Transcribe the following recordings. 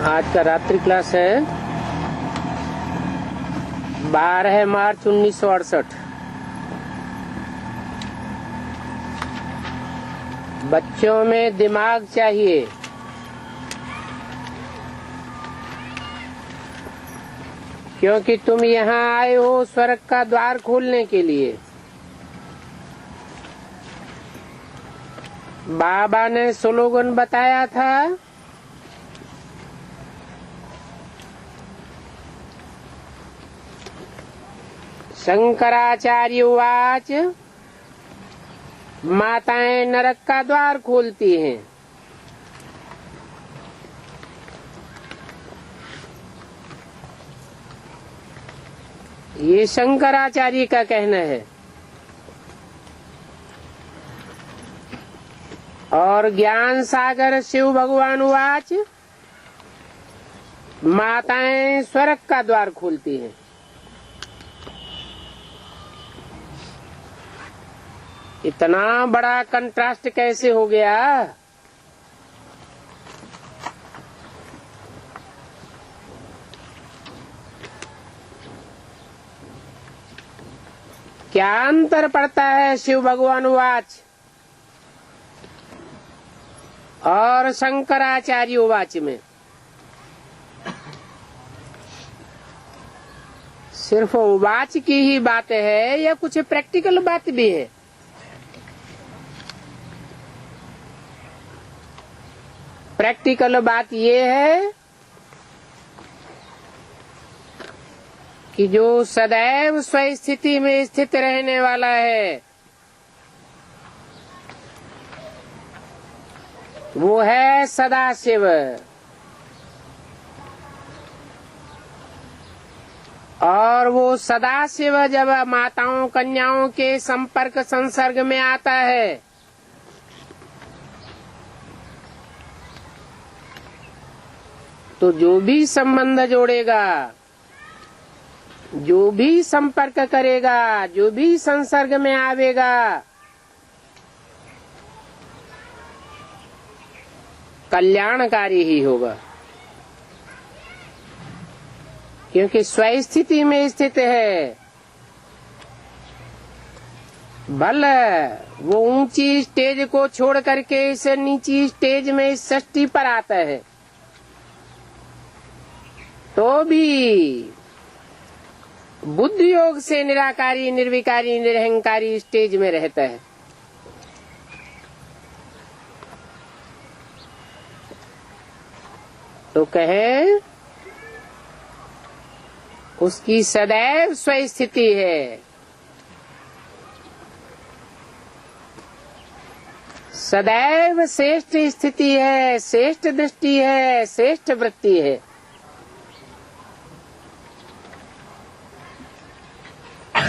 आज का रात्रि क्लास है 12 मार्च 1968। बच्चों में दिमाग चाहिए। क्योंकि तुम यहाँ आए हो स्वर्ग का द्वार खोलने के लिए। बाबा ने स्लोगन बताया था, शंकराचार्य उवाच, माताएं नरक का द्वार खोलती हैं। ये शंकराचार्य का कहना है। और ज्ञान सागर शिव भगवान उवाच, माताएं स्वर्ग का द्वार खोलती हैं। इतना बड़ा कंट्रास्ट कैसे हो गया? क्या अंतर पड़ता है शिव भगवान उवाच और शंकराचार्य उवाच में? सिर्फ उवाच की ही बात है या कुछ प्रैक्टिकल बात भी है? प्रैक्टिकल बात ये है कि जो सदैव स्वस्थिति में स्थित रहने वाला है वो है सदाशिव। और वो सदाशिव जब माताओं कन्याओं के संपर्क संसर्ग में आता है तो जो भी संबंध जोड़ेगा, जो भी संपर्क करेगा, जो भी संसर्ग में आवेगा, कल्याणकारी ही होगा। क्योंकि स्वस्थिति में स्थित है। भले वो ऊंची स्टेज को छोड़ करके इस नीची स्टेज में इस सृष्टि पर आता है तो भी बुद्ध योग से निराकारी, निर्विकारी, निरहंकारी स्टेज में रहता है। तो कहे उसकी सदैव स्वस्थिति है, सदैव श्रेष्ठ स्थिति है, श्रेष्ठ दृष्टि है, श्रेष्ठ वृत्ति है।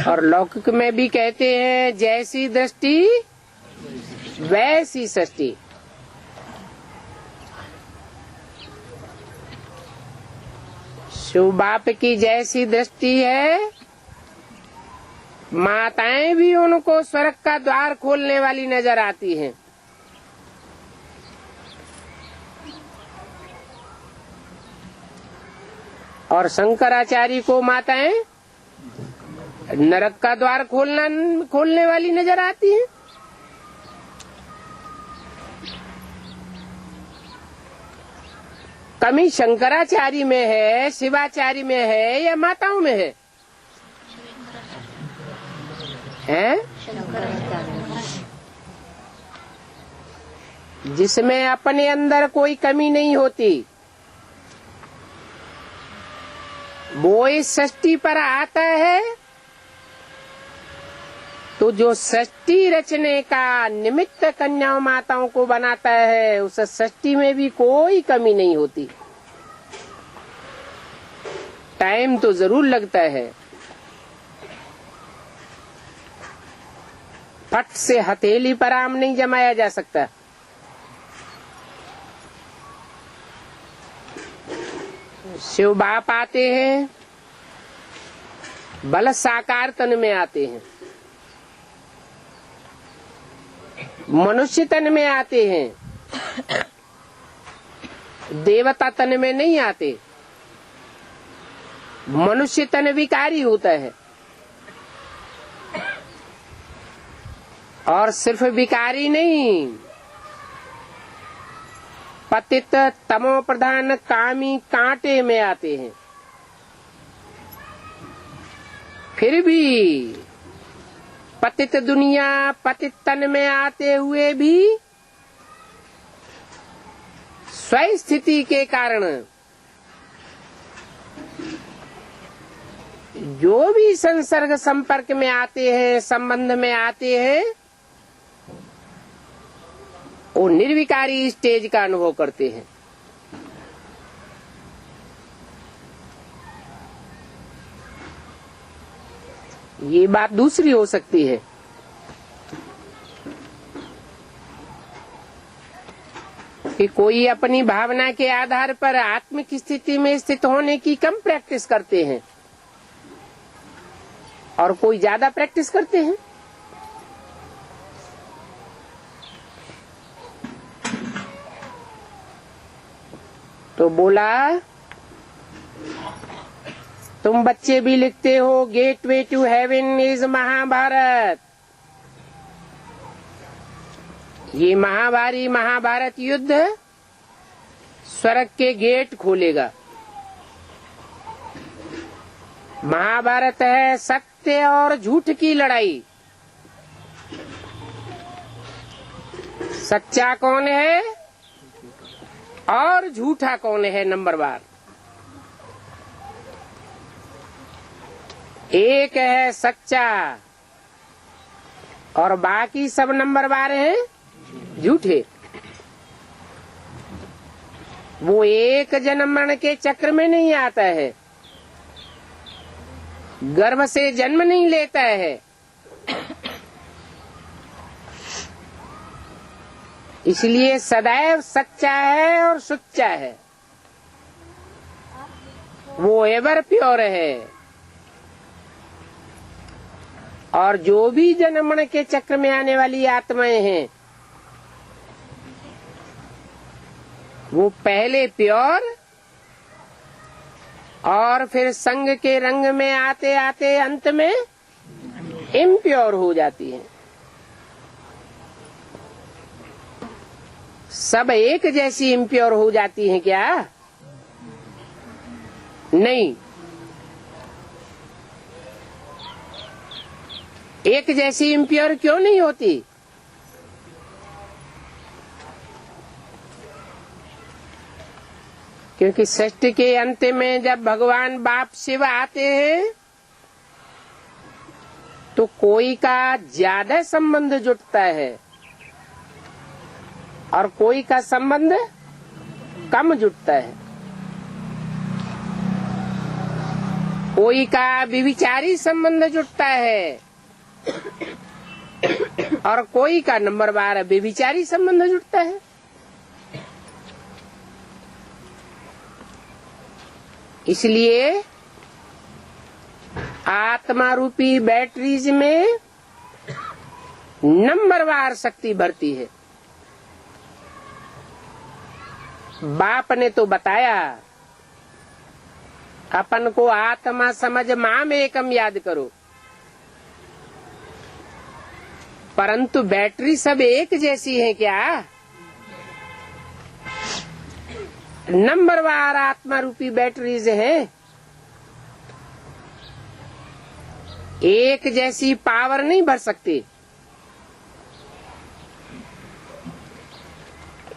और लौकिक में भी कहते हैं, जैसी दृष्टि वैसी सृष्टि। शिव बाप की जैसी दृष्टि है, माताएं भी उनको स्वर्ग का द्वार खोलने वाली नजर आती हैं। और शंकराचार्य को माताएं नरक का द्वार खोलने वाली नजर आती हैं। कमी शंकराचार्य में है, शिवाचार्य में है या माताओं में है? जिसमें अपने अंदर कोई कमी नहीं होती वो इस सृष्टि पर आता है तो जो सृष्टि रचने का निमित्त कन्याओं माताओं को बनाता है उस सृष्टि में भी कोई कमी नहीं होती। टाइम तो जरूर लगता है, फट से हथेली पर आम नहीं जमाया जा सकता। शिव बाप आते हैं, बल साकार तन में आते हैं, मनुष्य तन में आते हैं। देवता तन में नहीं आते, मनुष्य तन विकारी होता है। और सिर्फ विकारी नहीं, पतित तमो प्रधान कामी कांटे में आते हैं। फिर भी पतित दुनिया पतित तन में आते हुए भी स्वस्थिति के कारण जो भी संसर्ग संपर्क में आते हैं, संबंध में आते हैं, वो निर्विकारी स्टेज का अनुभव करते हैं। ये बात दूसरी हो सकती है कि कोई अपनी भावना के आधार पर आत्मिक स्थिति में स्थित होने की कम प्रैक्टिस करते हैं और कोई ज्यादा प्रैक्टिस करते हैं। तो बोला, तुम बच्चे भी लिखते हो gateway to heaven is Mahabharata. ये महाभारत युद्ध स्वर्ग के गेट खोलेगा। महाभारत है सत्य और झूठ की लड़ाई। सच्चा कौन है और झूठा कौन है, नंबर बार। एक है सच्चा और बाकी सब नंबर बार हैं झूठे। वो एक जन्म मरण के चक्र में नहीं आता है, गर्भ से जन्म नहीं लेता है, इसलिए सदैव सच्चा है और सुच्चा है। वो एवर प्योर है। और जो भी जन्म मरण के चक्र में आने वाली आत्माएं हैं, वो पहले प्योर और फिर संग के रंग में आते आते अंत में इम्प्योर हो जाती हैं। सब एक जैसी इम्प्योर हो जाती हैं क्या? नहीं। एक जैसी इम्प्योर क्यों नहीं होती? क्योंकि सृष्टि के अंत में जब भगवान बाप शिव आते हैं तो कोई का ज्यादा संबंध जुटता है और कोई का संबंध कम जुटता है। कोई का व्यभिचारी संबंध जुटता है और कोई का नंबर 12 व्यभिचारी संबंध जुटता है। इसलिए आत्मा रूपी बैटरीज में नंबरवार शक्ति भरती है। बाप ने तो बताया, अपन को आत्मा समझ माम एकम याद करो, परंतु बैटरी सब एक जैसी है क्या? नंबरवार आत्मा रूपी बैटरीज हैं। एक जैसी पावर नहीं भर सकती।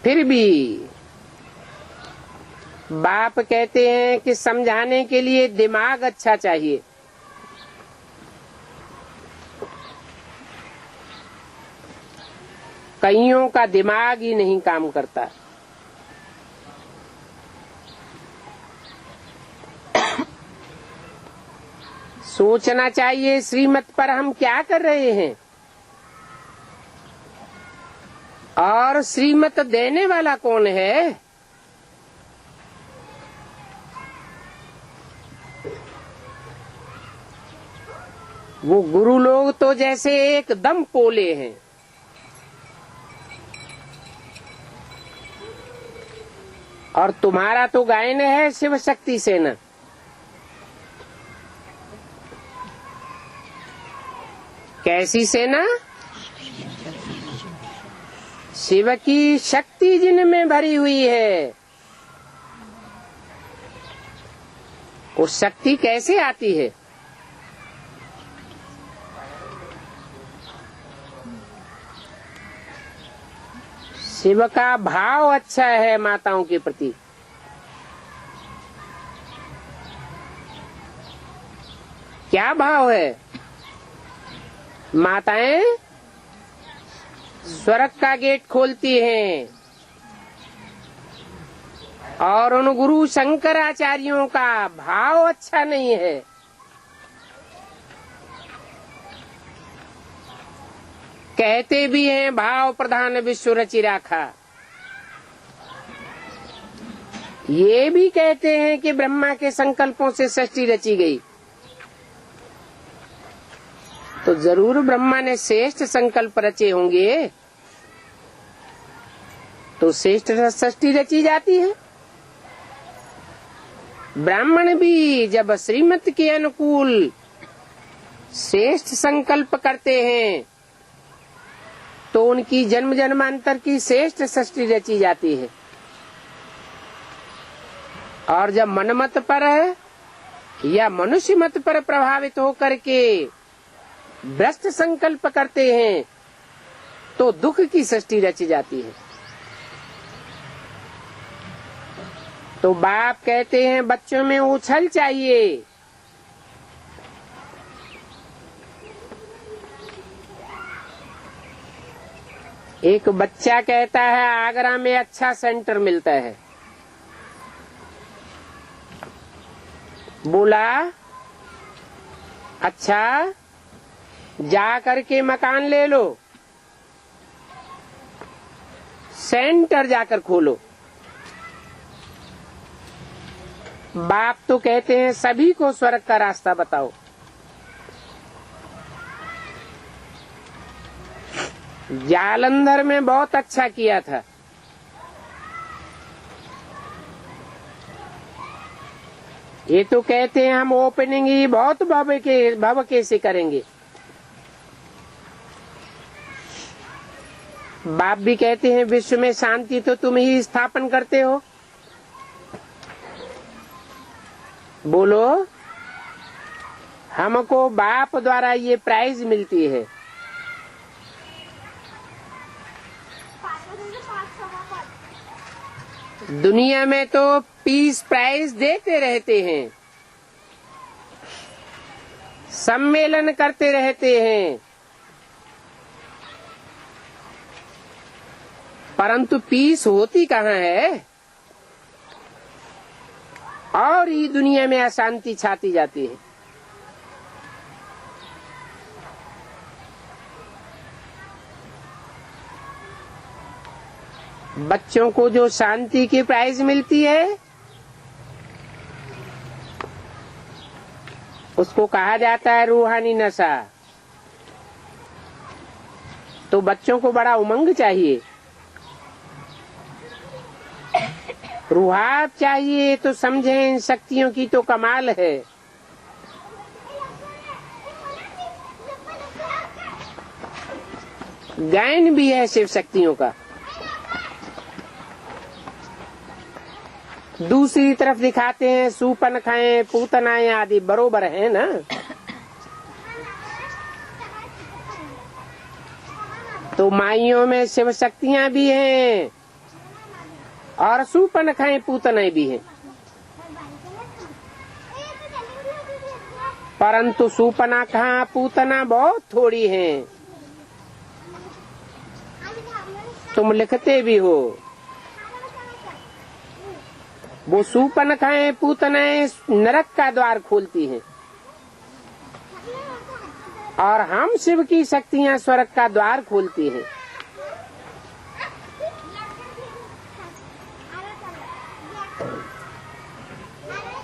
फिर भी बाप कहते हैं कि समझाने के लिए दिमाग अच्छा चाहिए। कईयों का दिमाग ही नहीं काम करता। सोचना चाहिए श्रीमत पर हम क्या कर रहे हैं और श्रीमत देने वाला कौन है। वो गुरु लोग तो जैसे एकदम पोले हैं। और तुम्हारा तो गायन है शिव शक्ति सेना। कैसी सेना? शिव की शक्ति जिनमें भरी हुई है। वो शक्ति कैसे आती है? शिव का भाव अच्छा है माताओं के प्रति। क्या भाव है? माताएं स्वर्ग का गेट खोलती हैं और उन गुरु शंकराचार्यों का भाव अच्छा नहीं है। कहते भी हैं भाव प्रधान विश्व रचि राखा। ये भी कहते हैं कि ब्रह्मा के संकल्पों से सृष्टि रची गई। तो जरूर ब्रह्मा ने श्रेष्ठ संकल्प रचे होंगे, तो श्रेष्ठ सृष्टि रची जाती है। ब्राह्मण भी जब श्रीमत के अनुकूल श्रेष्ठ संकल्प करते हैं तो उनकी जन्म जन्मांतर की श्रेष्ठ सृष्टि रची जाती है। और जब मनमत पर या मनुष्य मत पर प्रभावित होकर के भ्रष्ट संकल्प करते हैं तो दुख की सृष्टि रची जाती है। तो बाप कहते हैं बच्चों में उछल चाहिए। एक बच्चा कहता है आगरा में अच्छा सेंटर मिलता है। बोला अच्छा जा करके मकान ले लो, सेंटर जाकर खोलो। बाप तो कहते हैं सभी को स्वर्ग का रास्ता बताओ। जालंधर में बहुत अच्छा किया था। ये तो कहते हैं हम ओपनिंग ही बहुत भव्य से करेंगे। बाप भी कहते हैं विश्व में शांति तो तुम ही स्थापन करते हो। बोलो हमको बाप द्वारा ये प्राइज मिलती है। दुनिया में तो पीस प्राइज देते रहते हैं, सम्मेलन करते रहते हैं, परंतु पीस होती कहाँ है? और ही दुनिया में अशांति छाती जाती है। बच्चों को जो शांति की प्राइज मिलती है उसको कहा जाता है रूहानी नशा। तो बच्चों को बड़ा उमंग चाहिए, रुहाब चाहिए, तो समझें इन शक्तियों की तो कमाल है। गायन भी है शिव शक्तियों का। दूसरी तरफ दिखाते हैं सूपन खाएं पूतनाएं आदि, बरोबर है ना। तो माइयों में शिव शक्तियां भी हैं और सूपन खाएं पूतनाएं भी हैं, परंतु सूपना कहाँ पूतना बहुत थोड़ी हैं। तुम लिखते भी हो वो सूपन खाएं पूतनाएं नरक का द्वार खोलती हैं और हम शिव की शक्तियां स्वर्ग का द्वार खोलती हैं।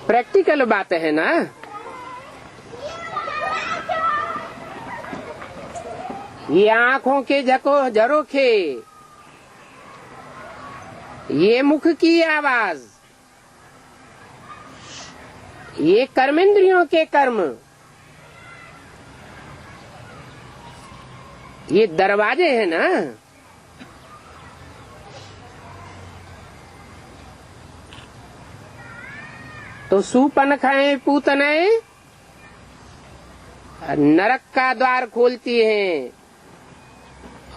प्रैक्टिकल बात है ना। ये आँखों के झरोखे ये मुख की आवाज, ये कर्मेंद्रियों के कर्म, ये दरवाजे हैं ना। तो सूपन खाए पूतनाए नरक का द्वार खोलती हैं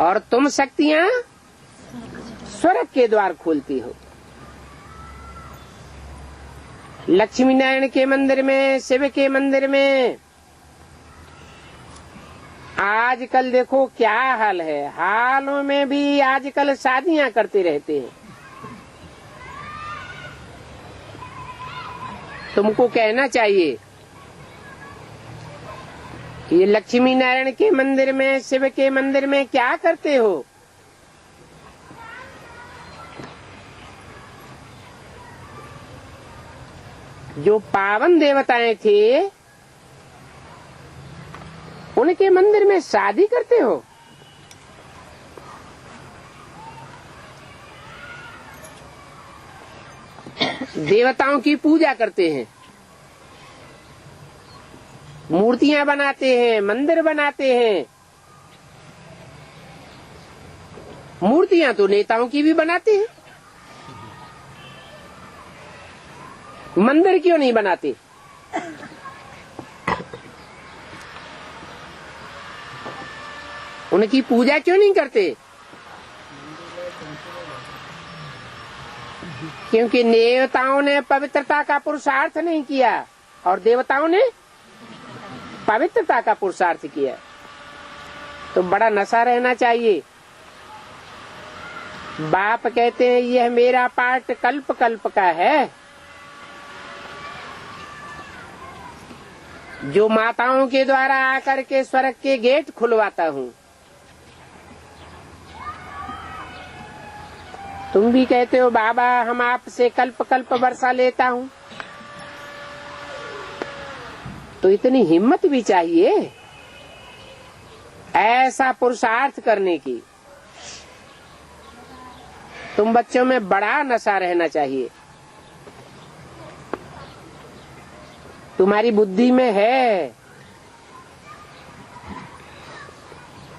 और तुम शक्तियां स्वर्ग के द्वार खोलती हो। लक्ष्मी नारायण के मंदिर में, शिव के मंदिर में आजकल देखो क्या हाल है। हालों में भी आजकल शादियां करते रहते हैं। तुमको कहना चाहिए ये लक्ष्मी नारायण के मंदिर में, शिव के मंदिर में क्या करते हो? जो पावन देवताएं थे उनके मंदिर में शादी करते हो। देवताओं की पूजा करते हैं, मूर्तियां बनाते हैं, मंदिर बनाते हैं। मूर्तियां तो नेताओं की भी बनाते हैं, मंदिर क्यों नहीं बनाते? उनकी पूजा क्यों नहीं करते? क्योंकि नेताओं ने पवित्रता का पुरुषार्थ नहीं किया और देवताओं ने पवित्रता का पुरुषार्थ किया। तो बड़ा नशा रहना चाहिए। बाप कहते हैं यह मेरा पाठ कल्प कल्प का है। जो माताओं के द्वारा आकर के स्वर्ग के गेट खुलवाता हूँ। तुम भी कहते हो बाबा हम आपसे कल्प कल्प वर्षा लेता हूँ, तो इतनी हिम्मत भी चाहिए ऐसा पुरुषार्थ करने की। तुम बच्चों में बड़ा नशा रहना चाहिए। तुम्हारी बुद्धि में है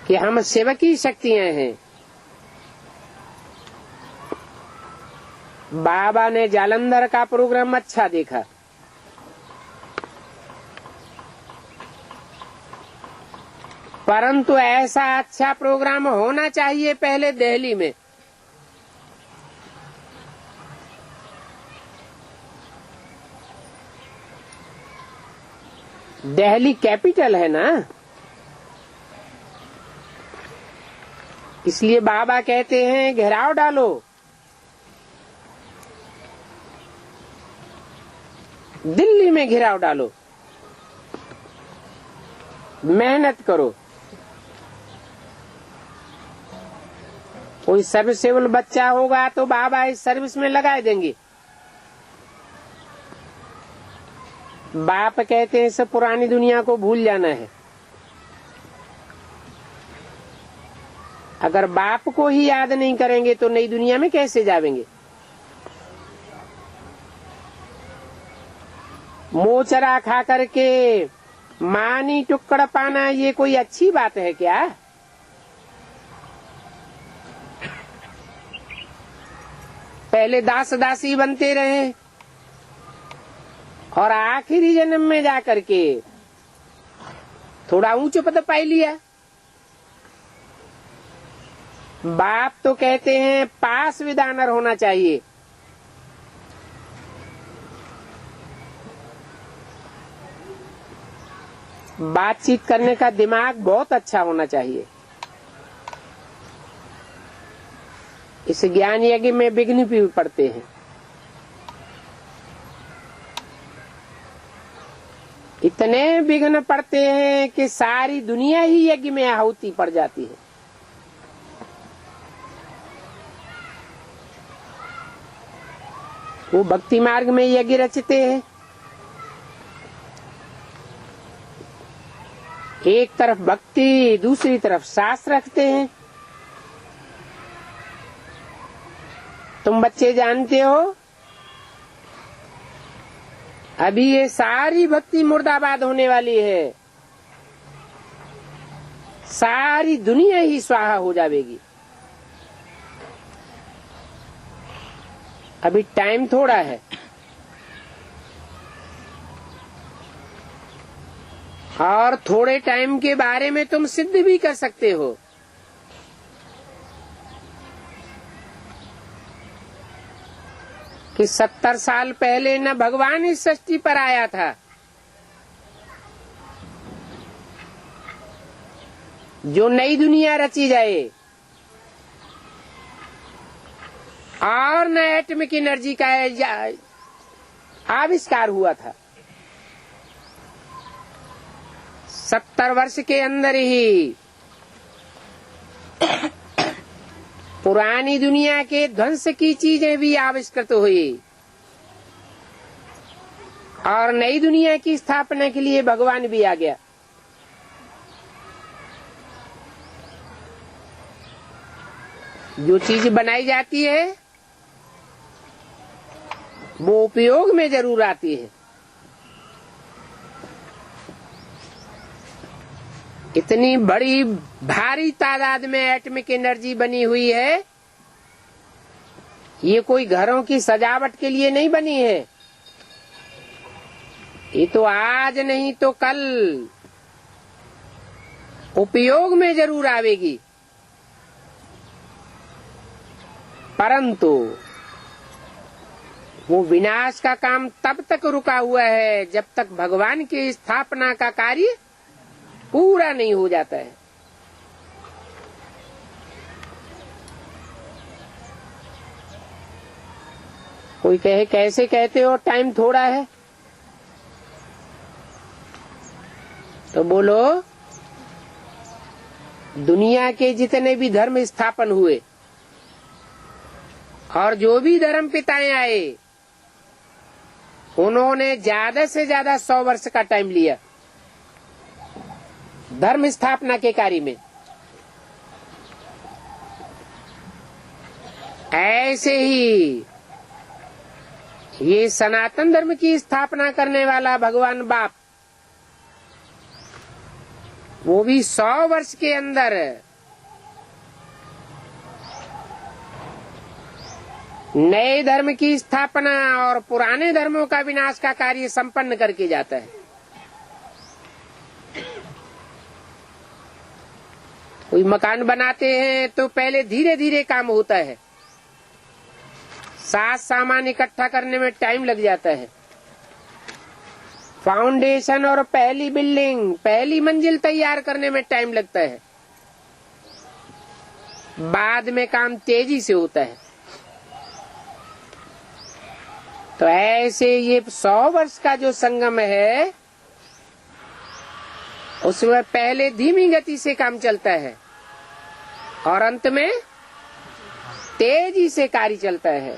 कि हम सेवक की शक्तियां हैं। बाबा ने जालंधर का प्रोग्राम अच्छा देखा। परंतु ऐसा अच्छा प्रोग्राम होना चाहिए पहले दिल्ली में। दिल्ली कैपिटल है ना, इसलिए बाबा कहते हैं घेराव डालो। दिल्ली में घेराव डालो, मेहनत करो। कोई सर्विसेबल बच्चा होगा तो बाबा इस सर्विस में लगा देंगे। बाप कहते हैं सब पुरानी दुनिया को भूल जाना है। अगर बाप को ही याद नहीं करेंगे तो नई दुनिया में कैसे जावेंगे? मोचरा खा करके मानी टुकड़ पाना ये कोई अच्छी बात है क्या? पहले दास दासी बनते रहे और आखिरी जन्म में जाकर के थोड़ा ऊंच पद पा लिया। बाप तो कहते हैं पास विदानर होना चाहिए। बातचीत करने का दिमाग बहुत अच्छा होना चाहिए। इस ज्ञान यज्ञ में विघ्न भी पड़ते हैं। इतने विघ्न पड़ते हैं कि सारी दुनिया ही यज्ञ में आहुति पड़ जाती है। वो भक्ति मार्ग में यज्ञ रचते हैं। एक तरफ भक्ति, दूसरी तरफ शास्त्र रखते हैं। तुम बच्चे जानते हो, अभी ये सारी भक्ति मुर्दाबाद होने वाली है, सारी दुनिया ही स्वाहा हो जाएगी। अभी टाइम थोड़ा है, और थोड़े टाइम के बारे में तुम सिद्ध भी कर सकते हो। कि 70 साल पहले न भगवान इस सृष्टि पर आया था, जो नई दुनिया रची जाए, और न एटमिक एनर्जी का आविष्कार हुआ था। 70 वर्ष के अंदर ही पुरानी दुनिया के ध्वंस की चीजें भी आविष्कृत हुई, और नई दुनिया की स्थापना के लिए भगवान भी आ गया। जो चीज बनाई जाती है वो उपयोग में जरूर आती है। इतनी बड़ी भारी तादाद में एटमिक एनर्जी बनी हुई है, ये कोई घरों की सजावट के लिए नहीं बनी है। ये तो आज नहीं तो कल उपयोग में जरूर आवेगी, परंतु वो विनाश का काम तब तक रुका हुआ है जब तक भगवान की स्थापना का कार्य पूरा नहीं हो जाता है। कोई कहे कैसे कहते हो टाइम थोड़ा है, तो बोलो दुनिया के जितने भी धर्म स्थापन हुए और जो भी धर्म पिताएं आए, उन्होंने ज्यादा से ज्यादा 100 वर्ष का टाइम लिया धर्म स्थापना के कार्य में। ऐसे ही ये सनातन धर्म की स्थापना करने वाला भगवान बाप, वो भी 100 वर्ष के अंदर नए धर्म की स्थापना और पुराने धर्मों का विनाश का कार्य संपन्न करके जाता है। कोई मकान बनाते हैं तो पहले धीरे धीरे काम होता है, साज सामान इकट्ठा करने में टाइम लग जाता है। फाउंडेशन और पहली बिल्डिंग, पहली मंजिल तैयार करने में टाइम लगता है, बाद में काम तेजी से होता है। तो ऐसे ये 100 वर्ष का जो संगम है, उसमें पहले धीमी गति से काम चलता है और अंत में तेजी से कार्य चलता है।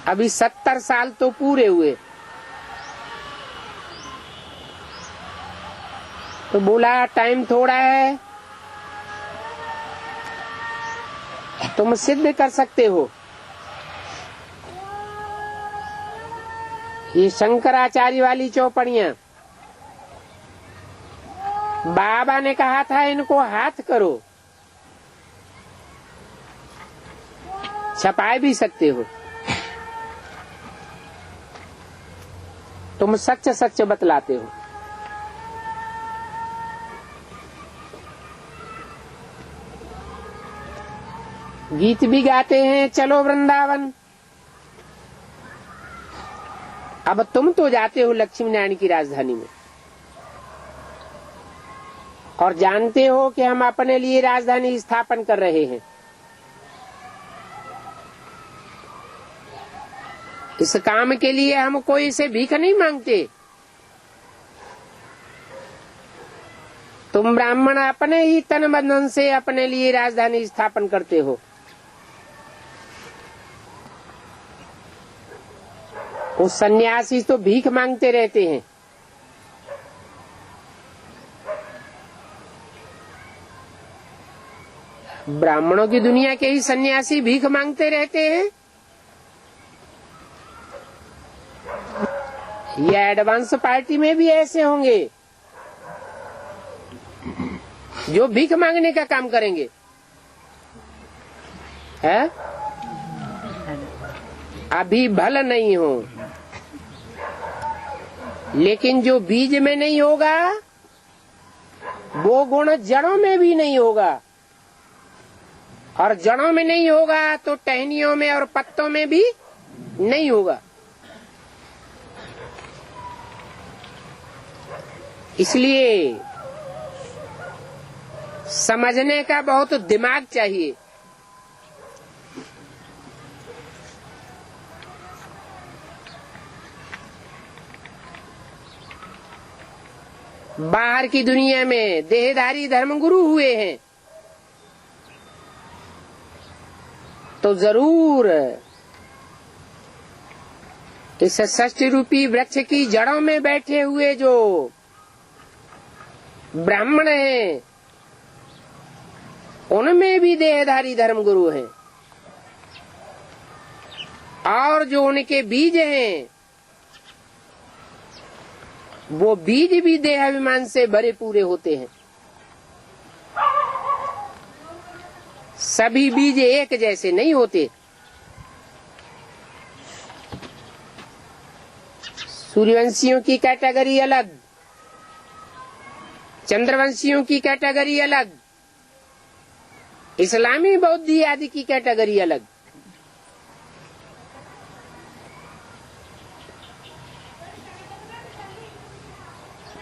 अभी 70 साल तो पूरे हुए, तो बोला टाइम थोड़ा है, तुम सिद्ध कर सकते हो। ये शंकराचार्य वाली चौपड़ियां, बाबा ने कहा था इनको हाथ करो, छपा भी सकते हो। तुम सच सच बतलाते हो। गीत भी गाते हैं, चलो वृंदावन। अब तुम तो जाते हो लक्ष्मी नारायण की राजधानी में और जानते हो कि हम अपने लिए राजधानी स्थापन कर रहे हैं। इस काम के लिए हम कोई से भीख नहीं मांगते। तुम ब्राह्मण अपने ही तन बंधन से अपने लिए राजधानी स्थापन करते हो। वो सन्यासी तो भीख मांगते रहते हैं। ब्राह्मणों की दुनिया के ही सन्यासी भीख मांगते रहते हैं। ये एडवांस पार्टी में भी ऐसे होंगे जो भीख मांगने का काम करेंगे, है? अभी भल नहीं हो, लेकिन जो बीज में नहीं होगा वो गुण जड़ों में भी नहीं होगा, और जड़ों में नहीं होगा तो टहनियों में और पत्तों में भी नहीं होगा। इसलिए समझने का बहुत दिमाग चाहिए। बाहर की दुनिया में देहधारी धर्मगुरु हुए हैं तो जरूर इस षष्ठी रूपी वृक्ष की जड़ों में बैठे हुए जो ब्राह्मण हैं उनमें भी देहधारी धर्मगुरु हैं, और जो उनके बीज हैं वो बीज भी देहाभिमान से भरे पूरे होते हैं। सभी बीज एक जैसे नहीं होते। सूर्यवंशियों की कैटेगरी अलग, चंद्रवंशियों की कैटेगरी अलग, इस्लामी बौद्धी आदि की कैटेगरी अलग।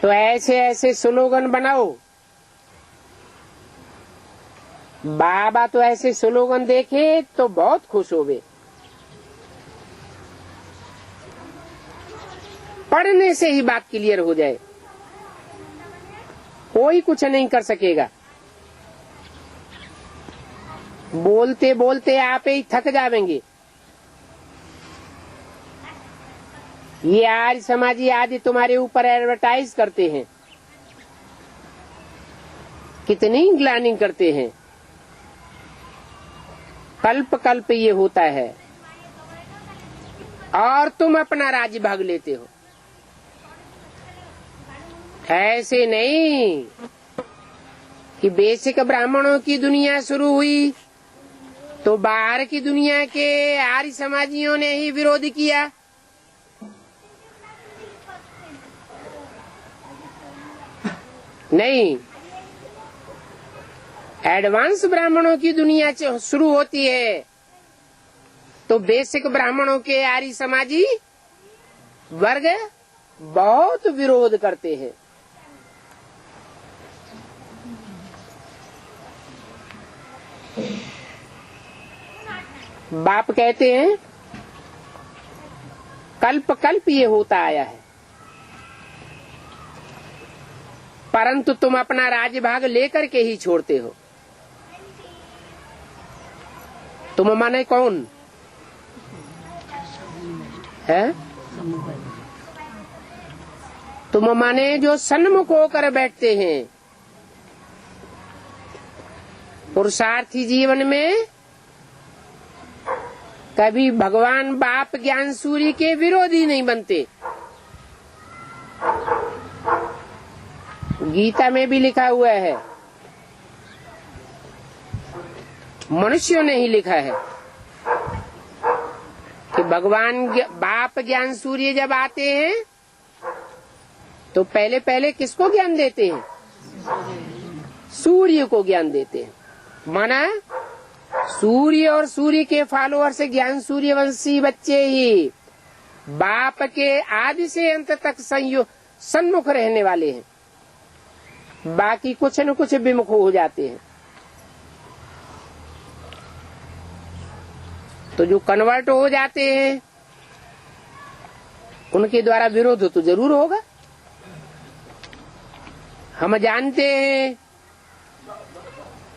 तो ऐसे ऐसे स्लोगन बनाओ। बाबा तो ऐसे स्लोगन देखे तो बहुत खुश हो गए। पढ़ने से ही बात क्लियर हो जाए, कोई कुछ नहीं कर सकेगा। बोलते बोलते आप ही थक जाएंगे। ये आर्य समाजी आदि तुम्हारे ऊपर एडवर्टाइज करते हैं, कितनी ग्लानिंग करते हैं। कल्प कल्प ये होता है और तुम अपना राज्य भाग लेते हो। ऐसे नहीं कि बेसिक ब्राह्मणों की दुनिया शुरू हुई तो बाहर की दुनिया के आर्य समाजियों ने ही विरोध किया। नहीं, एडवांस ब्राह्मणों की दुनिया शुरू होती है तो बेसिक ब्राह्मणों के आर्य समाजी वर्ग बहुत विरोध करते हैं। बाप कहते हैं कल्प कल्प ये होता आया है, परंतु तुम अपना राज्यभाग लेकर के ही छोड़ते हो। तुम माने कौन है? तुम माने जो सन्मुख होकर बैठते हैं। पुरुषार्थी जीवन में कभी भगवान बाप ज्ञान सूर्य के विरोधी नहीं बनते। गीता में भी लिखा हुआ है, मनुष्यों ने ही लिखा है कि भगवान बाप ज्ञान सूर्य जब आते हैं तो पहले पहले किसको ज्ञान देते हैं? सूर्य को ज्ञान देते हैं। माना सूर्य और सूर्य के फॉलोअर से ज्ञान सूर्यवंशी बच्चे ही बाप के आदि से अंत तक सन्मुख रहने वाले हैं, बाकी कुछ न कुछ विमुख हो जाते हैं। तो जो कन्वर्ट हो जाते हैं उनके द्वारा विरोध तो जरूर होगा। हम जानते हैं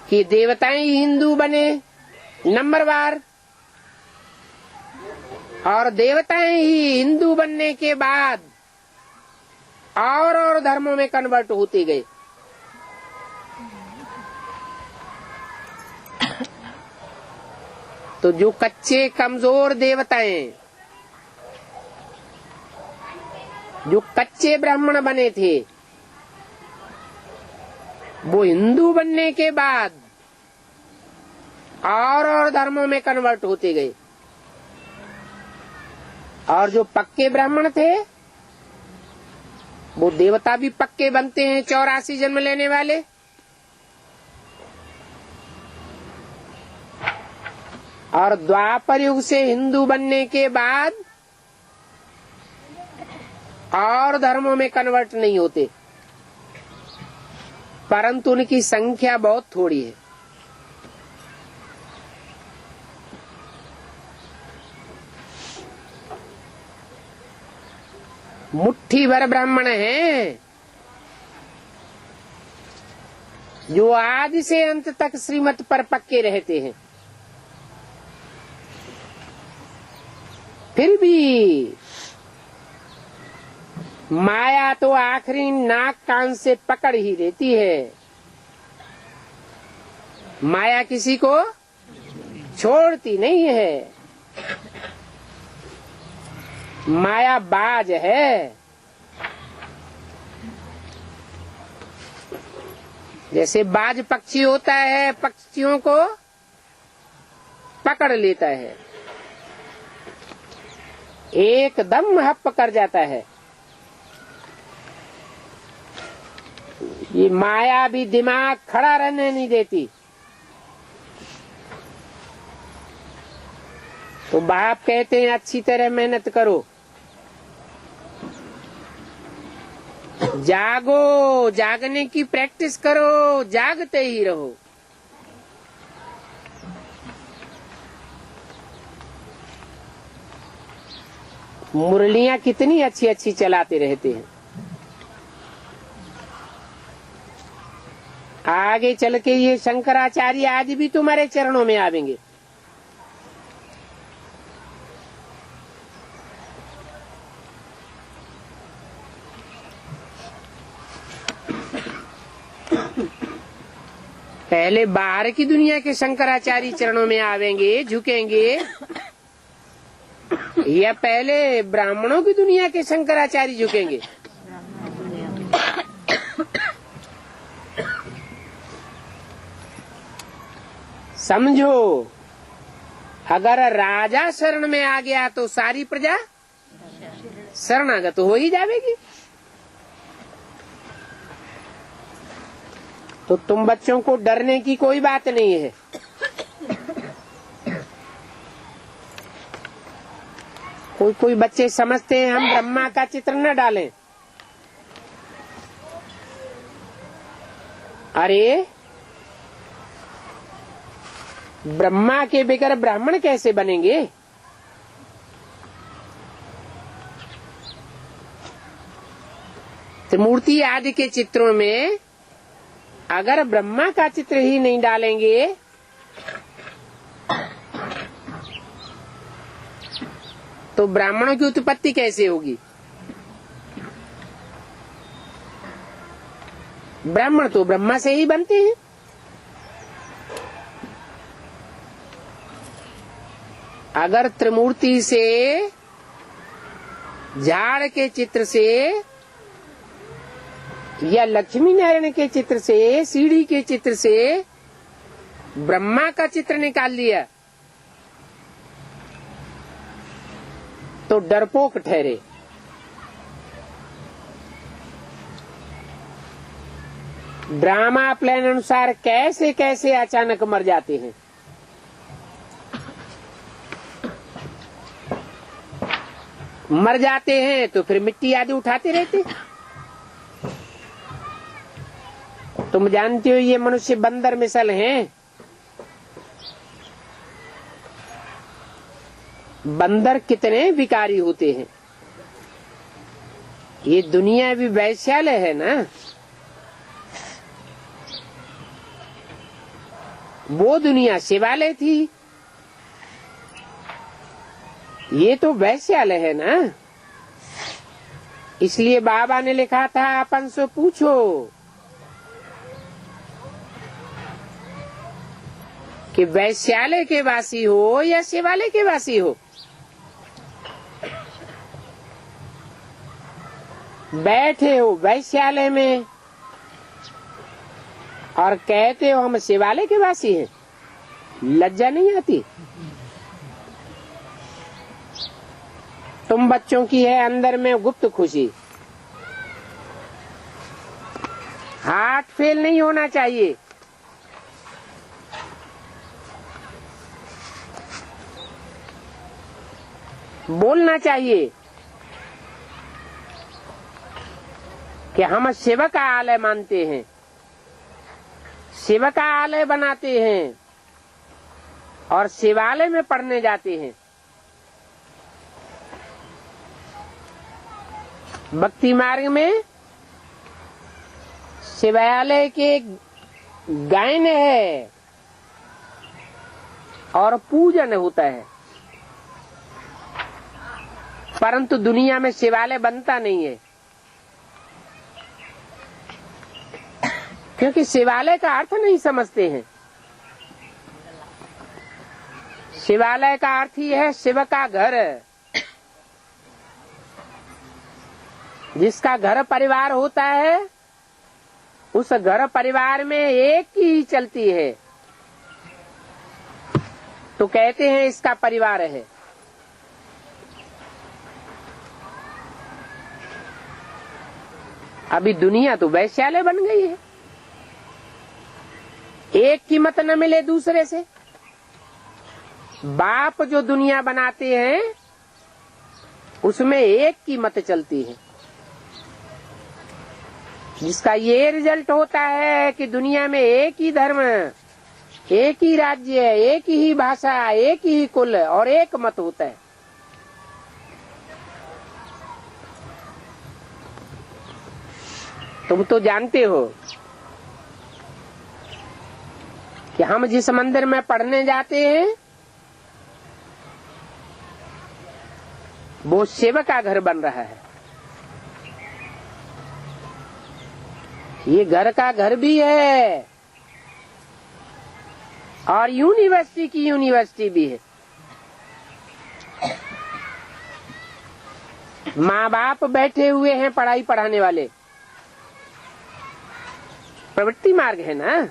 कि देवताएं ही हिंदू बने नंबरवार, और देवताएं ही हिंदू बनने के बाद और धर्मों में कन्वर्ट होते गए। तो जो कच्चे कमजोर देवताएं, जो कच्चे ब्राह्मण बने थे, वो हिंदू बनने के बाद और धर्मों में कन्वर्ट होते गए। और जो पक्के ब्राह्मण थे वो देवता भी पक्के बनते हैं 84 जन्म लेने वाले। और द्वापर युग से हिंदू बनने के बाद और धर्मों में कन्वर्ट नहीं होते, परंतु उनकी संख्या बहुत थोड़ी है। मुट्ठी भर ब्राह्मण हैं जो आदि से अंत तक श्रीमत पर पक्के रहते हैं, फिर भी माया तो आखिरी नाक कान से पकड़ ही लेती है। माया किसी को छोड़ती नहीं है। माया बाज है। जैसे बाज पक्षी होता है, पक्षियों को पकड़ लेता है, एकदम हप कर जाता है। ये माया भी दिमाग खड़ा रहने नहीं देती। तो बाप कहते हैं अच्छी तरह मेहनत करो, जागो, जागने की प्रैक्टिस करो, जागते ही रहो। मुरलियां कितनी अच्छी अच्छी चलाते रहते हैं। आगे चल के ये शंकराचार्य आज भी तुम्हारे चरणों में आवेंगे। पहले बाहर की दुनिया के शंकराचार्य चरणों में आवेंगे, झुकेंगे, या पहले ब्राह्मणों की दुनिया के शंकराचार्य झुकेंगे? समझो, अगर राजा शरण में आ गया तो सारी प्रजा शरणागत हो ही जाएगी। तो तुम बच्चों को डरने की कोई बात नहीं है। कोई बच्चे समझते हैं हम ब्रह्मा का चित्र न डालें। अरे ब्रह्मा के बगैर ब्राह्मण कैसे बनेंगे? त्रिमूर्ति आदि के चित्रों में अगर ब्रह्मा का चित्र ही नहीं डालेंगे तो ब्राह्मणों की उत्पत्ति कैसे होगी? ब्राह्मण तो ब्रह्मा से ही बनते हैं। अगर त्रिमूर्ति से, झाड़ के चित्र से, या लक्ष्मी नारायण के चित्र से, सीढ़ी के चित्र से ब्रह्मा का चित्र निकाल लिया तो डरपोक ठहरे। ड्रामा प्लान अनुसार कैसे कैसे अचानक मर जाते हैं। मर जाते हैं तो फिर मिट्टी आदि उठाते रहते। तुम जानते हो ये मनुष्य बंदर मिसल हैं। बंदर कितने विकारी होते हैं। ये दुनिया भी वैश्यालय है ना। वो दुनिया शिवालय थी, ये तो वैश्यालय है ना। इसलिए बाबा ने लिखा था अपन से पूछो कि वैश्यालय के वासी हो या शिवालय के वासी हो, बैठे हो वैश्यालय में और कहते हो हम शिवालय के वासी हैं, लज्जा नहीं आती? तुम बच्चों की है अंदर में गुप्त खुशी। हार्ट फेल नहीं होना चाहिए। बोलना चाहिए कि हम शिव का आलय मानते हैं, शिव का आलय बनाते हैं और शिवालय में पढ़ने जाते हैं। भक्ति मार्ग में शिवालय के गायन है और पूजन होता है, परंतु दुनिया में शिवालय बनता नहीं है, क्योंकि शिवालय का अर्थ नहीं समझते हैं। शिवालय का अर्थ ही है शिव का घर, जिसका घर परिवार होता है, उस घर परिवार में एक ही चलती है तो कहते हैं इसका परिवार है। अभी दुनिया तो वैश्यालय बन गई है, एक की मत न मिले दूसरे से। बाप जो दुनिया बनाते हैं उसमें एक की मत चलती है, जिसका ये रिजल्ट होता है कि दुनिया में एक ही धर्म, एक ही राज्य, एक ही भाषा, एक ही कुल और एक मत होता है। तुम तो जानते हो कि हम जिस मंदिर में पढ़ने जाते हैं वो शिव का घर बन रहा है। ये घर का घर भी है और यूनिवर्सिटी की यूनिवर्सिटी भी है। माँ बाप बैठे हुए हैं पढ़ाई पढ़ाने वाले, प्रवृत्ति मार्ग है ना।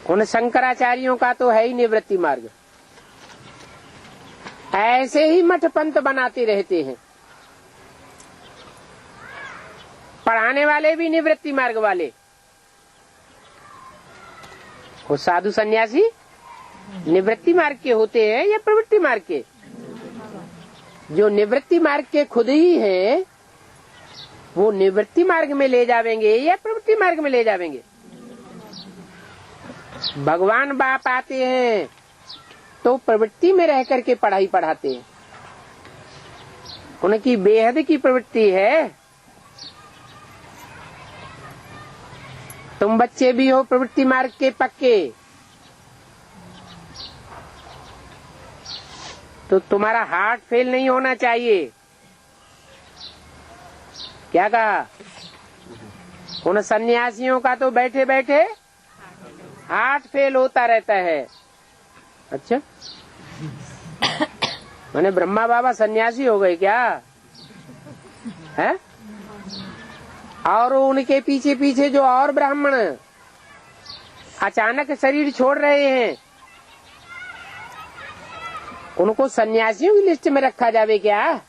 उन शंकराचार्यों का तो है ही निवृत्ति मार्ग। ऐसे ही मठ पंथ बनाते रहते हैं, पढ़ाने वाले भी निवृत्ति मार्ग वाले। वो साधु सन्यासी निवृत्ति मार्ग के होते हैं या प्रवृत्ति मार्ग के? जो निवृत्ति मार्ग के खुद ही हैं वो निवृत्ति मार्ग में ले जावेंगे या प्रवृत्ति मार्ग में ले जावेंगे? भगवान बाप आते हैं तो प्रवृत्ति में रह करके पढ़ाई पढ़ाते हैं, उनकी बेहद की प्रवृत्ति है। तुम बच्चे भी हो प्रवृत्ति मार्ग के पक्के, तो तुम्हारा हार्ट फेल नहीं होना चाहिए। क्या कहा? उन सन्यासियों का तो बैठे बैठे हार्ट फेल होता रहता है। अच्छा, मैंने ब्रह्मा बाबा सन्यासी हो गए क्या है? और उनके पीछे पीछे जो और ब्राह्मण अचानक शरीर छोड़ रहे हैं, उनको सन्यासियों की लिस्ट में रखा जावे क्या?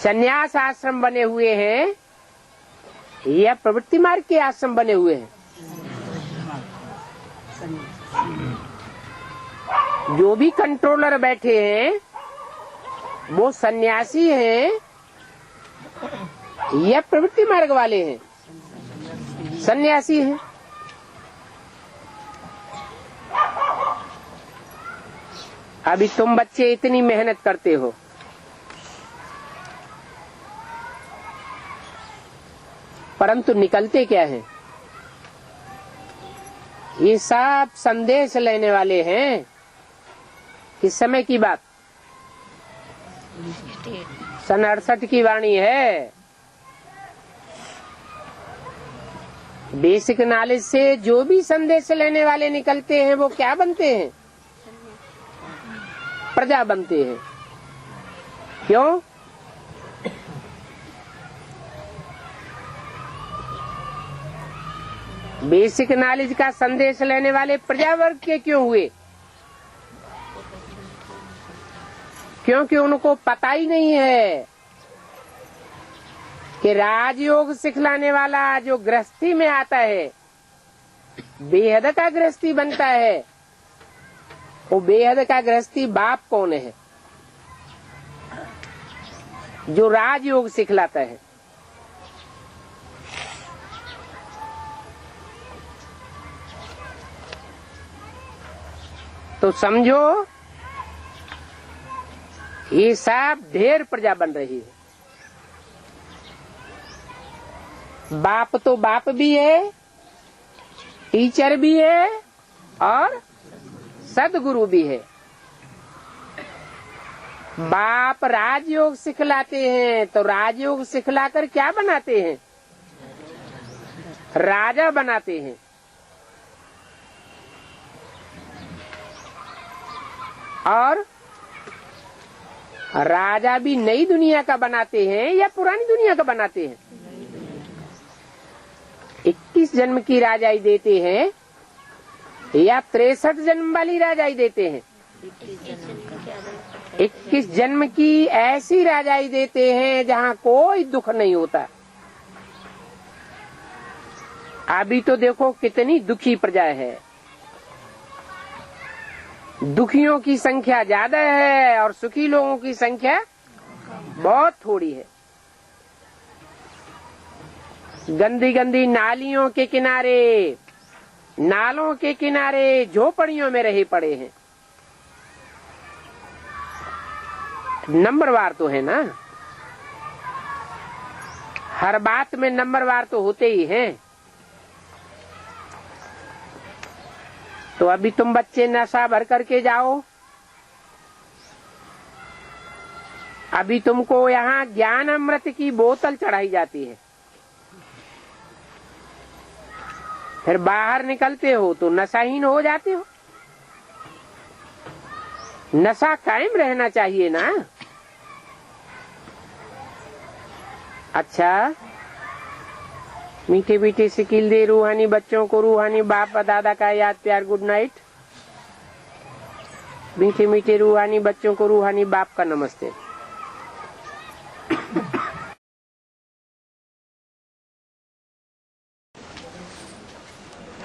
सन्यास आश्रम बने हुए हैं या प्रवृत्ति मार्ग के आश्रम बने हुए हैं? जो भी कंट्रोलर बैठे हैं वो सन्यासी हैं या प्रवृत्ति मार्ग वाले हैं? सन्यासी हैं। अभी तुम बच्चे इतनी मेहनत करते हो, परंतु निकलते क्या है? ये सब संदेश लेने वाले हैं। किस समय की बात? सन 68 की वाणी है। बेसिक नॉलेज से जो भी संदेश लेने वाले निकलते हैं वो क्या बनते हैं? प्रजा बनते हैं। क्यों? बेसिक नॉलेज का संदेश लेने वाले प्रजा वर्ग के क्यों हुए? क्योंकि उनको पता ही नहीं है कि राजयोग सिखलाने वाला जो गृहस्थी में आता है, बेहद का गृहस्थी बनता है, वो बेहद का गृहस्थी बाप कौन है? जो राजयोग सिखलाता है। तो समझो ये सब ढेर प्रजा बन रही है। बाप तो बाप भी है, टीचर भी है और सदगुरु भी है। बाप राजयोग सिखलाते हैं तो राजयोग सिखलाकर क्या बनाते हैं? राजा बनाते हैं। और राजा भी नई दुनिया का बनाते हैं या पुरानी दुनिया का बनाते हैं? 21 जन्म की राजाई देते हैं या 63 जन्म वाली राजाई देते हैं? 21 जन्म की ऐसी राजाई देते हैं जहाँ कोई दुख नहीं होता। अभी तो देखो कितनी दुखी प्रजा है। दुखियों की संख्या ज्यादा है और सुखी लोगों की संख्या बहुत थोड़ी है। गंदी गंदी नालियों के किनारे, नालों के किनारे झोपड़ियों में रहे पड़े हैं। नंबरवार तो है ना, हर बात में नंबरवार तो होते ही हैं। तो अभी तुम बच्चे नशा भर करके जाओ, अभी तुमको यहाँ ज्ञान अमृत की बोतल चढ़ाई जाती है, फिर बाहर निकलते हो तो नशाहीन हो जाते हो। नशा कायम रहना चाहिए ना। अच्छा, मीठे मीठे सिकिल दे रूहानी बच्चों को, रूहानी बाप दादा का याद प्यार गुड नाइट। मीठे मीठे रूहानी बच्चों को रूहानी बाप का नमस्ते।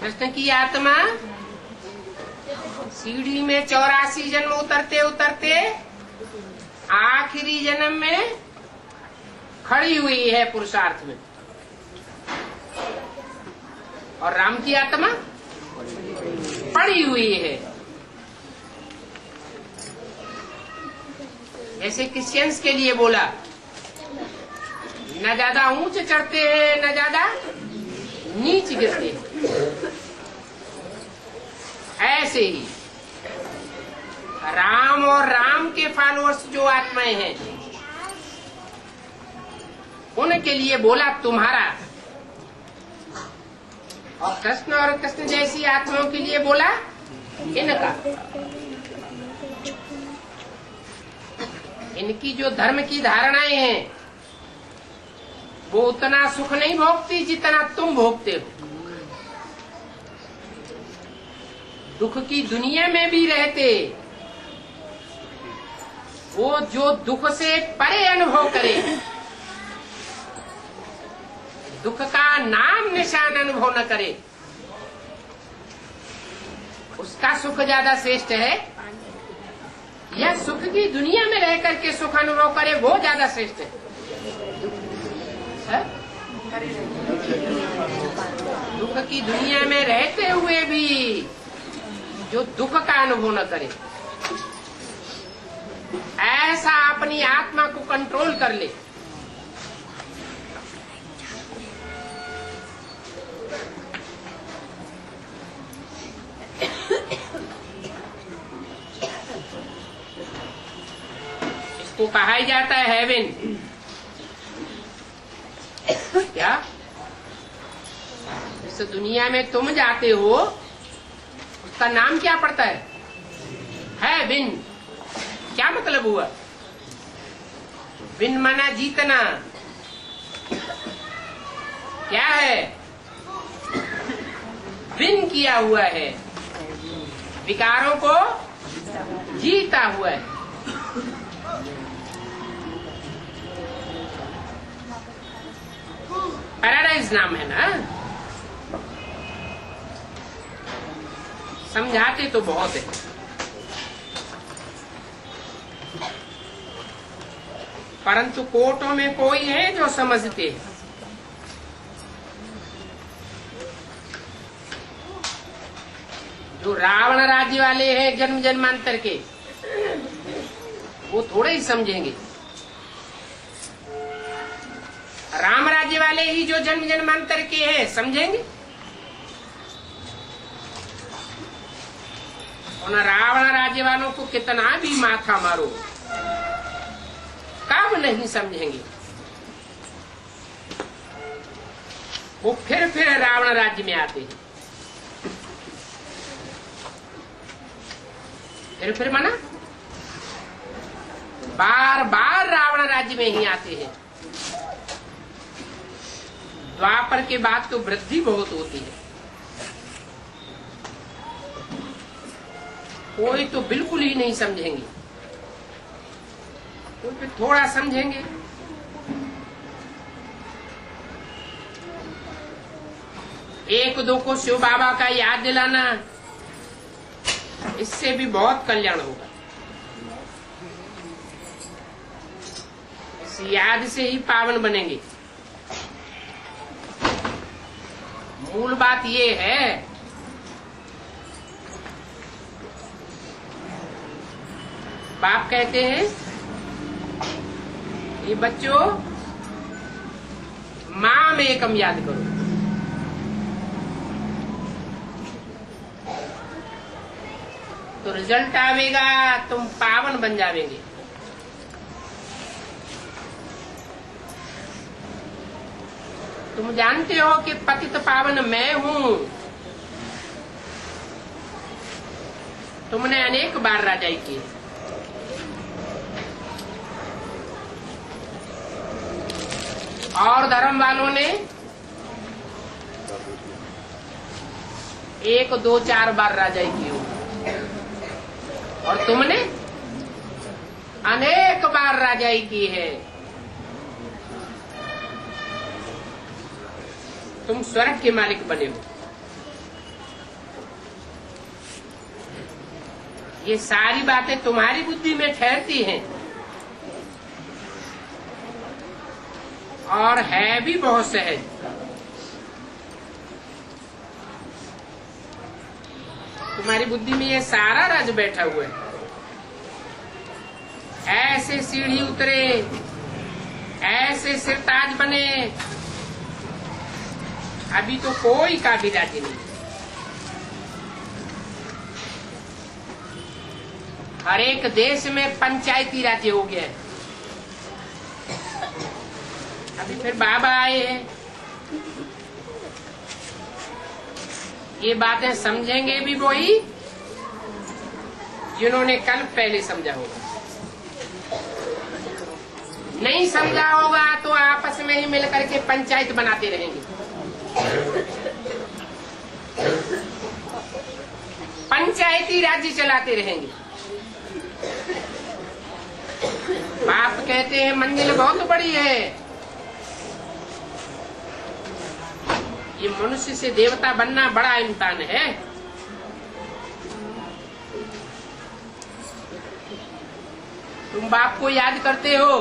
कृष्ण की आत्मा सीढ़ी में 84 जन्म उतरते उतरते आखिरी जन्म में खड़ी हुई है पुरुषार्थ में, और राम की आत्मा पड़ी हुई है। जैसे क्रिश्चियंस के लिए बोला, न ज्यादा ऊंच चढ़ते हैं न ज्यादा नीच गिरते हैं, ऐसे ही राम और राम के फॉलोअर्स जो आत्माएं हैं उनके लिए बोला तुम्हारा, और कृष्ण जैसी आत्माओं के लिए बोला इनका। इनकी जो धर्म की धारणाएं हैं वो उतना सुख नहीं भोगती जितना तुम भोगते हो। दुख की दुनिया में भी रहते वो जो दुख से परे अनुभव करे, दुख का नाम निशान अनुभव न करे, उसका सुख ज्यादा श्रेष्ठ है, या सुख की दुनिया में रह करके सुख अनुभव करे वो ज्यादा श्रेष्ठ है? दुख की दुनिया में रहते हुए भी जो दुख का अनुभव न करे, ऐसा अपनी आत्मा को कंट्रोल कर ले। इसको कहा ही जाता है हेवन। क्या जिस दुनिया में तुम जाते हो उसका नाम क्या पड़ता है विन। क्या मतलब हुआ? विन माना जीतना। क्या है? विन किया हुआ है, विकारों को जीता हुआ है। पैराडाइज नाम है ना। समझाते तो बहुत है, परंतु कोर्टों में कोई है जो समझते हैं। जो रावण राज्य वाले हैं जन्म जन्मांतर के, वो थोड़े ही समझेंगे। राम राज्य वाले ही जो जन्म जन्मांतर के हैं समझेंगे। और रावण राज्य वालों को कितना भी माथा मारो, कब नहीं समझेंगे। वो फिर रावण राज्य में आते हैं। फिर माना बार बार रावण राज्य में ही आते हैं। द्वापर के बाद तो वृद्धि बहुत होती है। कोई तो बिल्कुल ही नहीं समझेंगे, कोई फिर थोड़ा समझेंगे। एक दो को शिव बाबा का याद दिलाना, इससे भी बहुत कल्याण होगा। इस याद से ही पावन बनेंगे। मूल बात ये है, बाप कहते हैं ये बच्चों माम एकम याद करो। तो रिजल्ट आवेगा, तुम पावन बन जावेंगे। तुम जानते हो कि पतित पावन मैं हूं। तुमने अनेक बार राजाई की, और धर्म वालों ने 1 2 4 बार राजाई की हो, और तुमने अनेक बार राजाई की है। तुम स्वर्ग के मालिक बने हो। ये सारी बातें तुम्हारी बुद्धि में ठहरती हैं, और है भी बहुत सहज। तुम्हारी बुद्धि में ये सारा राज बैठा हुआ है। ऐसे सीढ़ी उतरे, ऐसे सिरताज बने, अभी तो कोई का भी राजी नहीं। हर एक देश में पंचायती राज्य हो गया है। अभी फिर बाबा आए हैं, ये बातें समझेंगे भी वही जिन्होंने कल पहले समझा होगा। नहीं समझा होगा तो आपस में ही मिलकर के पंचायत बनाते रहेंगे। पंचायती राज्य चलाते रहेंगे। बाप कहते हैं मंजिल बहुत बड़ी है, ये मनुष्य से देवता बनना बड़ा इम्तिहान है। तुम बाप को याद करते हो,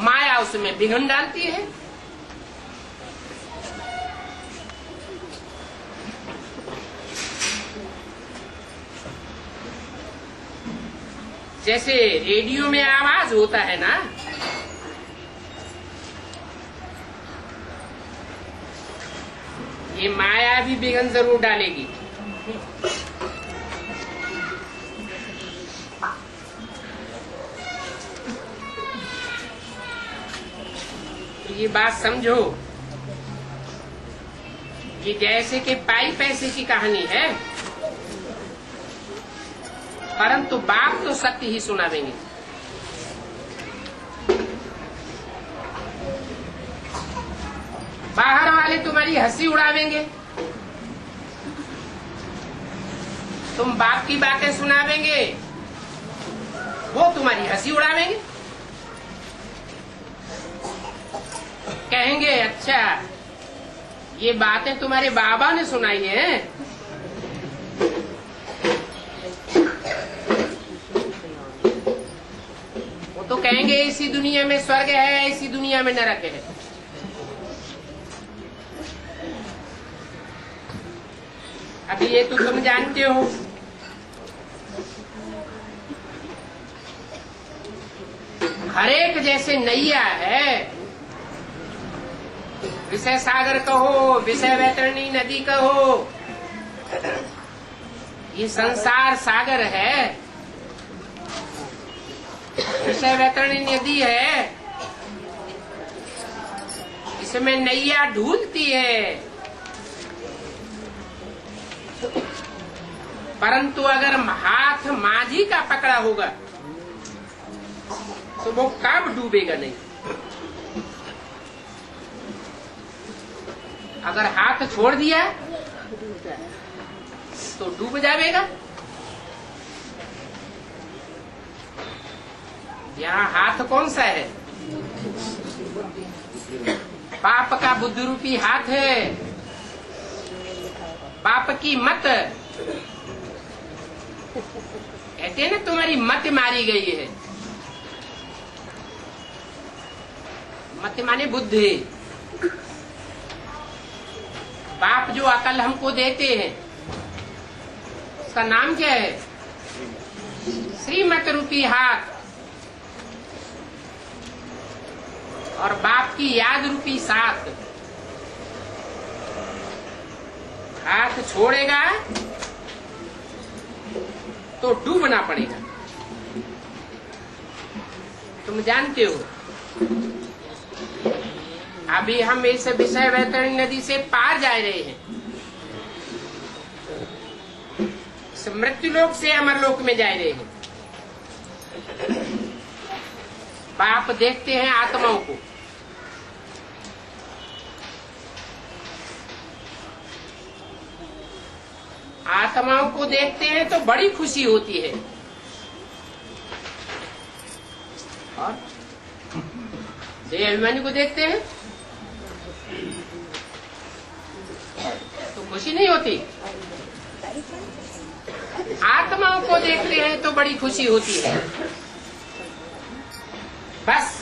माया उसमें विघ्न डालती है। जैसे रेडियो में आवाज होता है ना, ये माया भी विघ्न जरूर डालेगी। तो ये बात समझो ये जैसे कि पाई पैसे की कहानी है, परंतु बाप तो सत्य ही सुनावेंगे। बाहर वाले तुम्हारी हंसी उड़ावेंगे, तुम बाप की बातें सुनावेंगे, वो तुम्हारी हंसी उड़ावेंगे। कहेंगे अच्छा ये बातें तुम्हारे बाबा ने सुनाई हैं। वो तो कहेंगे इसी दुनिया में स्वर्ग है, इसी दुनिया में नरक है। अभी ये तो तुम जानते हो। हर एक जैसे नैया है, विषय सागर कहो, विषय वैतरणी नदी कहो, ये संसार सागर है, विषय वैतरणी नदी है, इसमें नैया ढूलती है। परंतु अगर हाथ माझी का पकड़ा होगा तो वो कब डूबेगा नहीं। अगर हाथ छोड़ दिया तो डूब जाएगा। यहाँ हाथ कौन सा है? पाप का बुद्धि रूपी हाथ है। पाप की मत, कहते हैं ना तुम्हारी मत मारी गई है। मत माने बुद्धि। बाप जो अकल हमको देते हैं उसका नाम क्या है? श्रीमत रूपी हाथ और बाप की याद रूपी साथ। हाथ छोड़ेगा तो डूबना पड़ेगा। तुम जानते हो अभी हम इस विषय वैतरणी नदी से पार जा रहे हैं। मृत्यु लोक से अमर लोक में जा रहे हैं। बाप देखते हैं आत्माओं को। आत्माओं को देखते हैं तो बड़ी खुशी होती है। और देह अभिमानी को देखते हैं तो खुशी नहीं होती। आत्माओं को देखते हैं तो बड़ी खुशी होती है। बस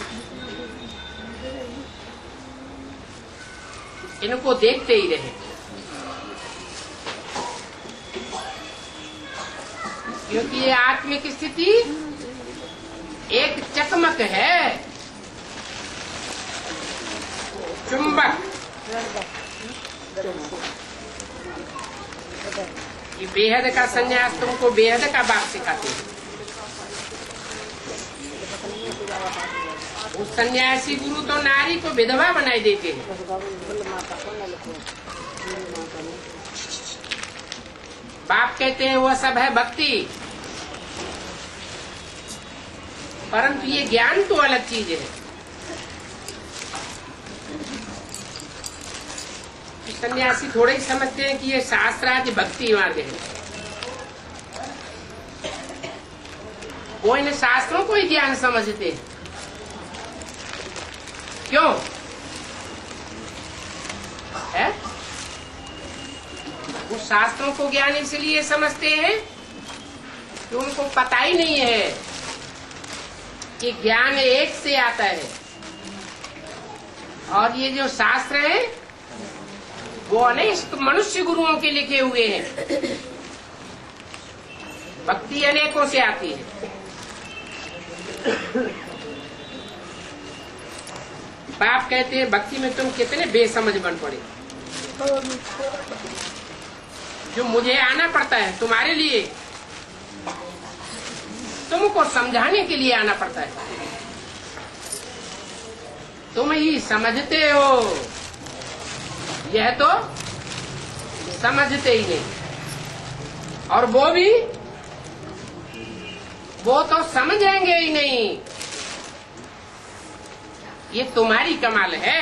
इनको देखते ही रहे, क्योंकि ये आत्मिक स्थिति एक चकमक है, चुंबक। ये बेहद का संन्यास तुमको बेहद का बाप सिखाते हैं। उस सन्यासी गुरु तो नारी को विधवा बनाई देते हैं। बाप कहते हैं वो सब है भक्ति, परंतु ये ज्ञान तो अलग चीज है। सन्यासी थोड़े ही समझते हैं कि ये शास्त्रादि भक्ति मार्ग है। वो इन शास्त्रों को ही ज्ञान समझते हैं। क्यों है? वो शास्त्रों को ज्ञान इसलिए समझते हैं कि उनको पता ही नहीं है कि ज्ञान एक से आता है, और ये जो शास्त्र है वो अनेक मनुष्य गुरुओं के लिखे हुए हैं। भक्ति अनेकों से आती है। बाप कहते हैं भक्ति में तुम कितने बेसमझ बन पड़े। जो मुझे आना पड़ता है तुम्हारे लिए, तुमको समझाने के लिए आना पड़ता है। तुम ही समझते हो। यह तो समझते ही नहीं। और वो तो समझेंगे ही नहीं। ये तुम्हारी कमाल है।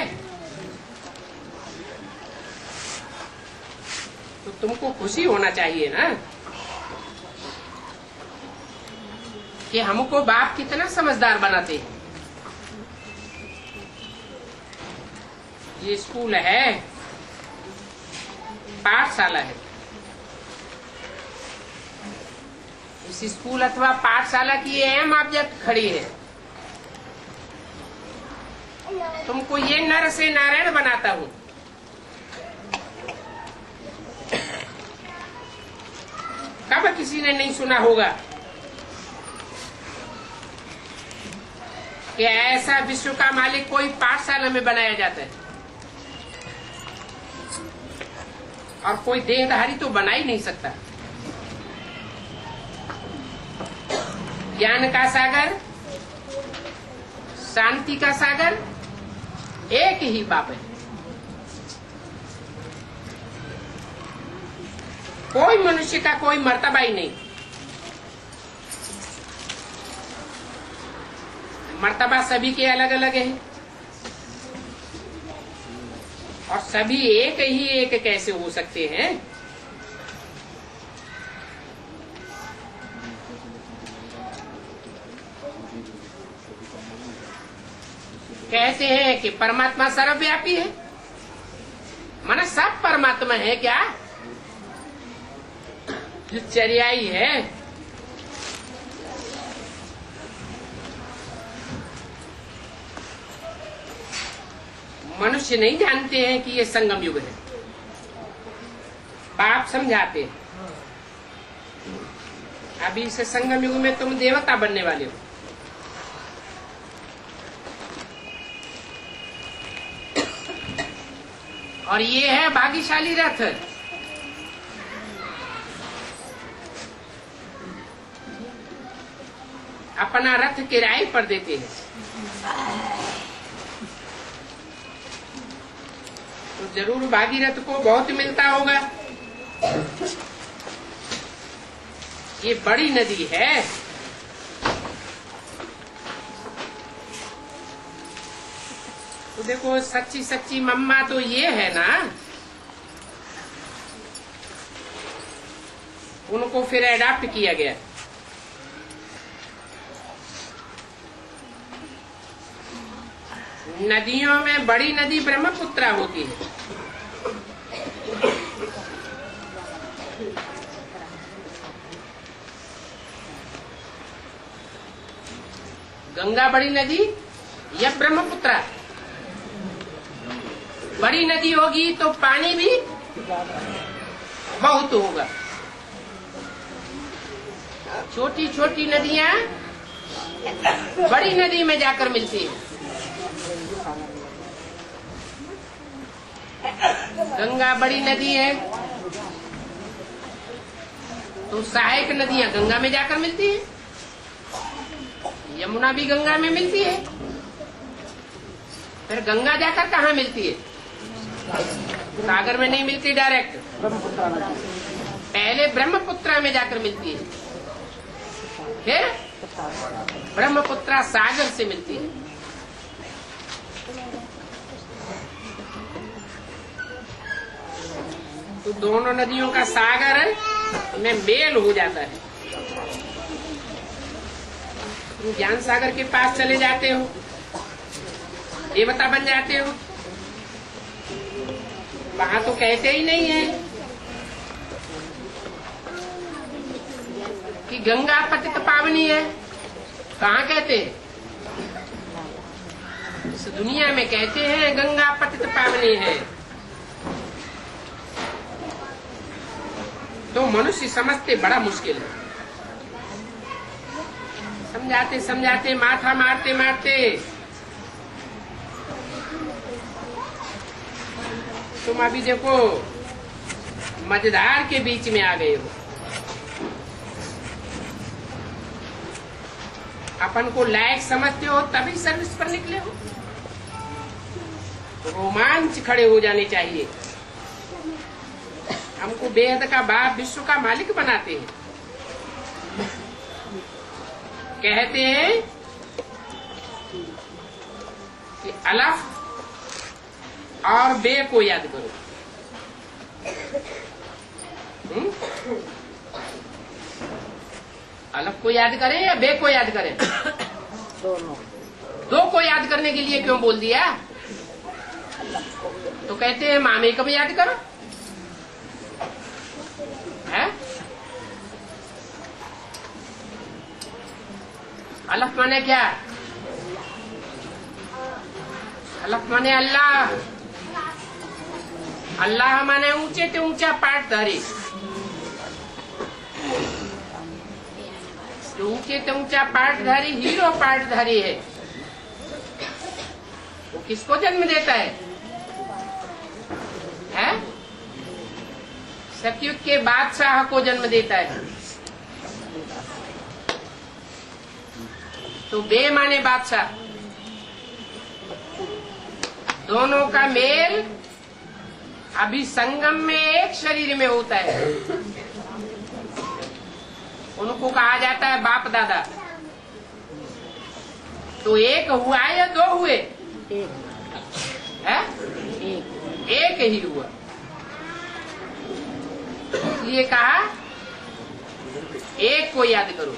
तो तुमको खुशी होना चाहिए ना कि हमको बाप कितना समझदार बनाते हैं। ये स्कूल है, पाठशाला है। इस स्कूल अथवा पाठशाला की ये अहम ऑब्जेक्ट खड़ी है। तुमको ये नर से नारायण बनाता हूं। कब किसी ने नहीं सुना होगा कि ऐसा विश्व का मालिक कोई पाठशाला में बनाया जाता है। और कोई देहधारी तो बना ही नहीं सकता। ज्ञान का सागर, शांति का सागर एक ही बाप है। कोई मनुष्य का कोई मर्तबा ही नहीं। मर्तबा सभी के अलग अलग है और सभी एक ही एक कैसे हो सकते हैं? कहते हैं कि परमात्मा सर्वव्यापी है। माना सब परमात्मा है क्या? जो चर्याई है, मनुष्य नहीं जानते हैं कि ये संगम युग है। बाप समझाते हैं अभी इस संगम युग में तुम देवता बनने वाले हो। और ये है भाग्यशाली रथ। अपना रथ किराए पर देते हैं तो जरूर भागीरथ को बहुत मिलता होगा। ये बड़ी नदी है। तो देखो सच्ची सच्ची मम्मा तो ये है ना, उनको फिर एडाप्ट किया गया। नदियों में बड़ी नदी ब्रह्मपुत्रा होती है। गंगा बड़ी नदी या ब्रह्मपुत्रा? बड़ी नदी होगी तो पानी भी बहुत होगा। छोटी छोटी नदियां बड़ी नदी में जाकर मिलती है। गंगा बड़ी नदी है तो सहायक नदियां गंगा में जाकर मिलती है। यमुना भी गंगा में मिलती है। फिर गंगा जाकर कहाँ मिलती है? सागर में नहीं मिलती डायरेक्ट, पहले ब्रह्मपुत्रा में जाकर मिलती है, फिर ब्रह्मपुत्रा सागर से मिलती है। तो दोनों नदियों का सागर में मेल हो जाता है। तुम ज्ञान सागर के पास चले जाते हो, देवता बन जाते हो। वहां तो कहते ही नहीं है कि गंगा पतित पावनी है। कहाँ कहते हैं? इस दुनिया में कहते हैं गंगा पतित पावनी है। तो मनुष्य समझते बड़ा मुश्किल है। समझाते समझाते माथा मारते मारते तुम अभी देखो मझधार के बीच में आ गए हो। अपन को लायक समझते हो तभी सर्विस पर निकले हो। रोमांच खड़े हो जाने चाहिए। हमको बेहद का बाप विश्व का मालिक बनाते हैं। कहते हैं कि अलफ और बे को याद करो। अलफ को याद करें या बे को याद करें? दोनों। दो को याद करने के लिए क्यों बोल दिया? तो कहते हैं मामे को भी याद करो है? अलफ माने क्या? अलफ माने अल्लाह। अल्लाह माने ऊंचे से ऊंचा पाठधारी। जो ऊंचे से ऊंचा पाठधारी हीरो पाठधारी है, वो किसको जन्म देता है? सतयुग के बादशाह को जन्म देता है। तो बे माने बादशाह। दोनों का मेल अभी संगम में एक शरीर में होता है। उनको कहा जाता है बाप दादा। तो एक हुआ या दो हुए? एक ही हुआ। इसलिए कहा एक को याद करो।